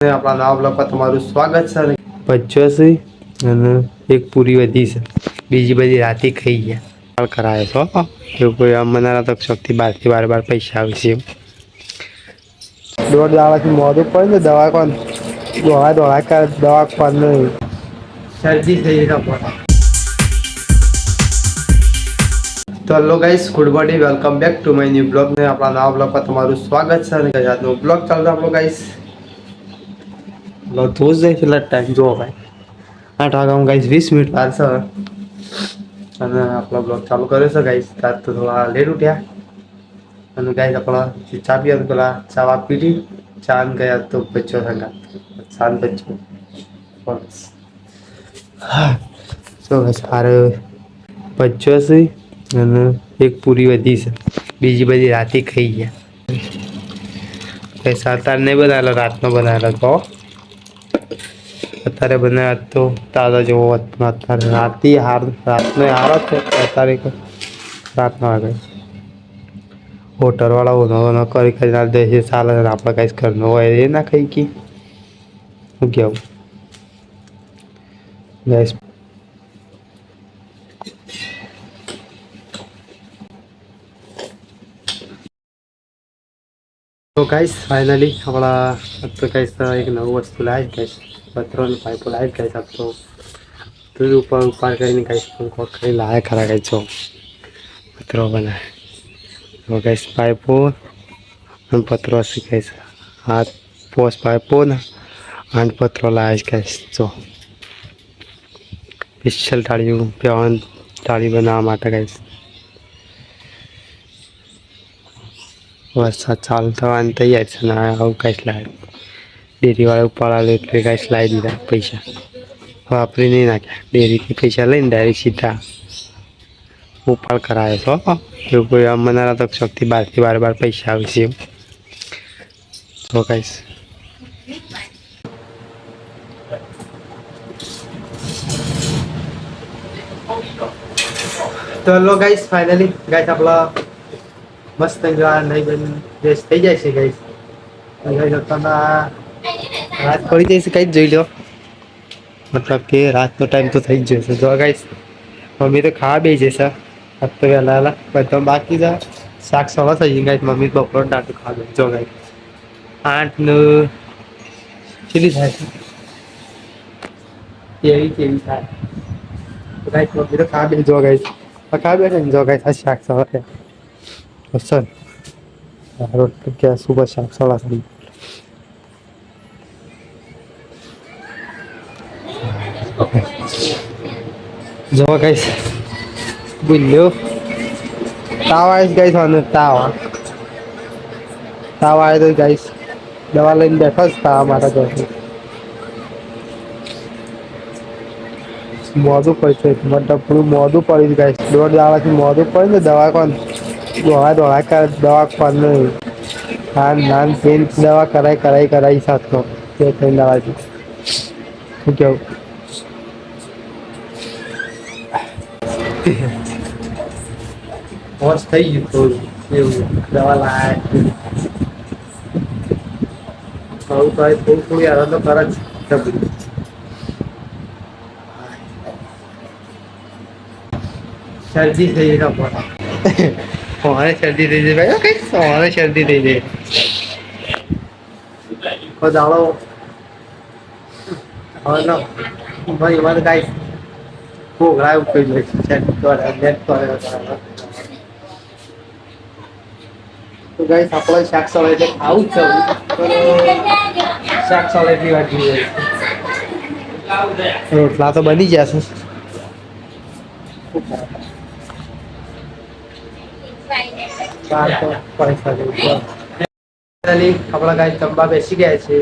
આપણા નવા બ્લોગમાં તમારું સ્વાગત છે. બચ્ચો છે અને એક પૂરી વધી છે, બીજી બધી રાતે ખાઈ ગયા કરાવે છો એવું કોઈ મનારા તો શક્તિ 12 થી 12 પૈસા આવે છે. દોઢ દાવાથી મોઢું પડે ને દવા કોણ દોડા કર દવા કોણ શરદી થઈ તો hello guys, good morning, welcome back to my new blog. ને આપણા નવા બ્લોગમાં તમારું સ્વાગત છે. અને આજનો બ્લોગ ચાલતો આપણો ગાઈસ જોશ જાય છેલ્લા ટાઈમ જોવો ભાઈ 8 વાગ્યામાં ગાઈસ 20 મિનિટ વાર છે અને આપણો બ્લોગ ચાલુ કર્યો છે ગાઈસ. આજ તો થોડા લેટ ઉઠ્યા અને ગાઈસ આપણા ચા પીવા પેલા ચા પીધી, ચા ગયા તો બચ્ચો થતા શાંત બચ્ચો હા સો સારો બચ્ચો છે અને એક પૂરી વધી છે, બીજી બધી રાતે ખાઈ ગયા. સાત આઠ નહીં બનાવેલો, રાતનો બનાવેલો તો અત્યારે બનાવ્યા તો તાજા જેવો અત્યારે રાતનો હારો છે. રાતનો આગળ હોટલ વાળા ન કરી ના દે ચાલે, આપણે કઈ ઘરનું હોય એ ના ખાઈ કી શું કેવું ગેસ. તો ગાઈસ ફાઇનલી આપણા તો ગાઈસ એક નવું વસ્તુ લાવ્યા ગાઈસ, પથરોની પાઇપો લાવ્યા ગાઈસ. આપ તો દૂધ ઉપર કરીને ગાઈસ પંખો કરી લાવ્યા ખરા ગાઈસ. જો પથરો બનાવે તો ગાઈસ પાઇપો અને પથરો શીખાય છે. હાથ પોસ પાઇપો ને આઠ પથરો લાવ્યા ગાઈસ. જો સ્પેશિયલ થાળી બનાવવા માટે ગાઈસ. વરસાદ ચાલુ થવાની તૈયાર છે ને આવું કાંઈ લાવે ડેરીવાળા ઉપાડાવે એટલે કાંઈ લાવી દીધા પૈસા વાપરી નહીં નાખ્યા. ડેરીથી પૈસા લઈને ડાયરેક્ટ સીધા ઉપાડ કરાવે છો એવું કોઈ મનારા તો શક્તિ 12 થી 12 પૈસા આવે છે તો ગાઈસ. તો હેલો ગાઈસ, ફાઇનલી ગાઈસ આપણા મસ્ત નહીં બની ફ્રેશ થઈ જાય છે ગાઈસ. રાત પડી જાય છે કઈ જોઈ લો, મતલબ કે રાતનો ટાઈમ તો થઈ જ જશે. જો ગાઈસ મમ્મી તો ખાવા બે જશે આજ તો વહેલા બધા બાકી છે. શાક સવા થઈ જાય ગાઈસ. મમ્મી બપોર ટાટું ખાવા જો ગાઈસ 8 ને કેટલી થાય કેવી થાય ગાઈસ. મમ્મી તો ખાવા બે જો ગાઈસ, ખાવા બેઠે ને જો ગાઈસ. આ શાક સવા સર રોટલી ગેસ ઉપર શાક સવા થઈ જો ગાઈસ. બોલ્યો તાવ આવીશ ગાઈસ. અને તાવ આવે તો ગાઈસ દવા લઈને બેઠો જ તાવ માટે તો મોઢું પડશે મતલબ થોડું મોઢું પડી ગાઈસ. દોઢ દાવાથી મોઢું પડે ને દવા કોણ દોડા કર દવા કોણ નાન પેન દવા કરાઈ શકતો તે દવાથી શું કેવું હોશ થઈ ગયું થોડું એવું દવા લાય થોડું થોડું યાર તો કરે જ શરદી થઈ ગઈ સવારે શરદી થઈ જાય ભાઈ. કઈ સવારે શરદી થઈ જાય દાડો ભાઈ એમાં કઈ ઘોઘરા ઉઠી જાય તો ગાઈસ આપણે શાક સવાય એટલે ખાવું જ છે. શાક સવાય એટલી વાટી રોટલા તો બની ગયા છે. આપણા ગાય તંબા બેસી ગયા છે,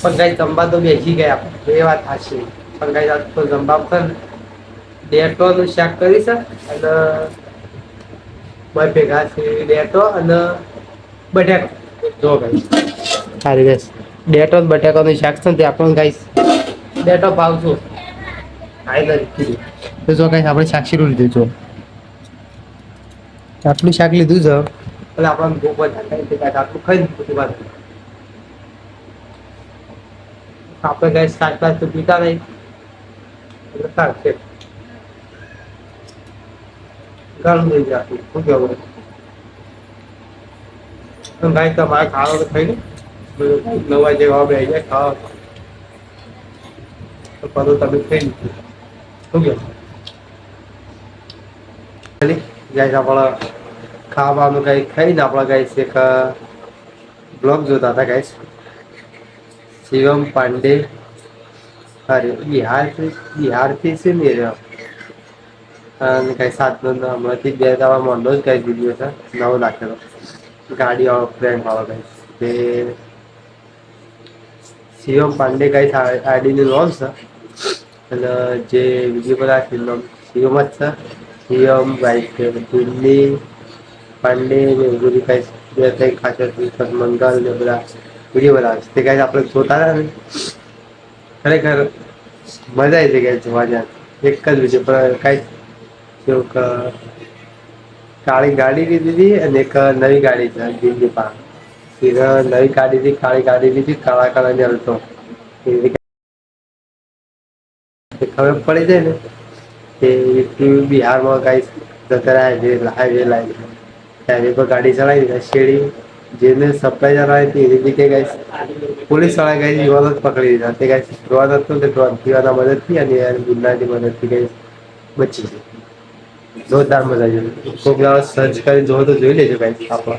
પણ ગાય તંબા તો બેસી ગયા એ વાત સાચી. પણ ગાય તો તંબા પર ડેટોનું શાક કરી છે અને બે ભેગા છે ડેટો અને બટાકા. જો ગાઈસ સારી ગેસ ડેટો બટાકાનું શાક છે ને તે આપણને ગાઈસ ડેટો ભાવશું તો જો ગાઈસ આપણે શાક શીરું લીધું. જો આટલું શાક લીધું છે એટલે આપણને ભૂખ વધારે આટલું ખાઈ દીધું વાત. આપણે ગાય શાકભાજ તો પીતા નહીં એટલે ચાલશે ઘણું થઈ જાય શું કેવું ભાઈ તમારે ખાવા તો થઈ ને નવા જેવા બે જાય ખાવા તો બધું તમે થઈ લીધું શું કેવું ગાઈસ આપણા ખાવાનું કઈ ખાઈને આપણા ગાઈસ એક બ્લોગ જોતા હતા ગાઈસ શિવમ પાંડે અરે બિહારથી છે ને અને કઈ સાતનો હમણાંથી 2 દાડા મોંડો જ કઈ દીધો છે નવો નાખેલો ગાડી વાળો ફ્રેન્ડ વાળો કઈ તે શિવમ પાંડે કઈ આઈડીનું નામ છે અને જે બીજી બધા ફિલ્મ શિવમ જ છે શિવમ ગાઈસ દિલ્હી પાંડે ને બધું કઈ 2-3 ખાસ મંગલ ને બધા વિડીયો બનાવે છે તે કઈ આપણે જોતા હતા ને ખરેખર મજા આવી ગઈ જોવા જાય એક જ વિડીયો પર કઈ કાળી ગાડી લીધી અને એક નવી ગાડી છે દિલ્હી પાસે નવી ગાડી કાળી ગાડી લીધી કાળા કાળા ને હલતો ખબર પડી જાય ને કે બિહારમાં કઈ જતા હાઈવે લાઈન હાઈવે પર ગાડી ચલાવી શેરી જેને સપ્લાય ચલાવી હતી એની જગ્યાએ કઈ પોલીસ વાળા કઈ યુવાનો પકડી દીધા તે કઈ ડ્રોન હતું તે ડ્રોન યુવાના મદદથી અને ગુંડાની મદદથી કઈ બચી ગઈ જોરદાર મજા આવી કોઈક દાડો સર્ચ કરી જોવો તો જોઈ લેજો ગાઈસ આપણો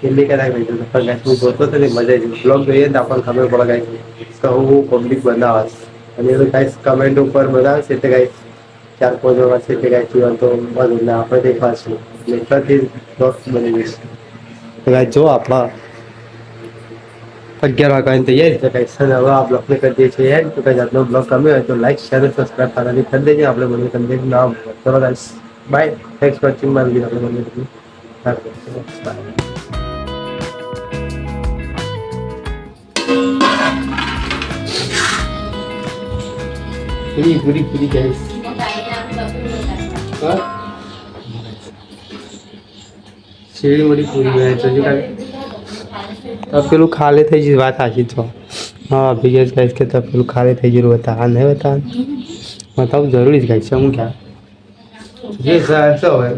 દિલ્હી કે થાય પણ ગાઈસ હું જોતો તો ને મજા આવી બ્લોગ જોઈએ ને આપણને ખબર પડે ગાઈસ કે હું પબ્લિક બનાવે અને એ ગાઈસ કમેન્ટ ઉપર બનાવે છે તે ગાઈસ 4-5 વાર છે તે ગાઈસ જીવન તો બધું ને આપણે દેખાશું એટલાથી બ્લોગ બની જશે તો ગાઈસ જો આપણા 11 વાગ્યાની તૈયારી છે ગાઈસ અને હવે આ બ્લોગને કરી દઈએ છીએ એન્ડ તો ગાઈસ આજનો બ્લોગ ગમ્યો હોય તો લાઈક શેર અને સબસ્ક્રાઇબ કરવાની કરી દેજો આપણે મને તમને નામ ચલો guys by thanks for watching my video આપણે મને બાય પૂરી ગાઈસ શેરી મોટી પૂરી ગયા છે જો પેલું ખાલી થઈ ગયું વાત સાચી છો હા બીજેસ ગાઈસ કે પેલું ખાલી થઈ ગયું હતા આ નહીં હતા બતાવું જરૂરી જ ગાઈસ છે હું ક્યાં જે સર હોય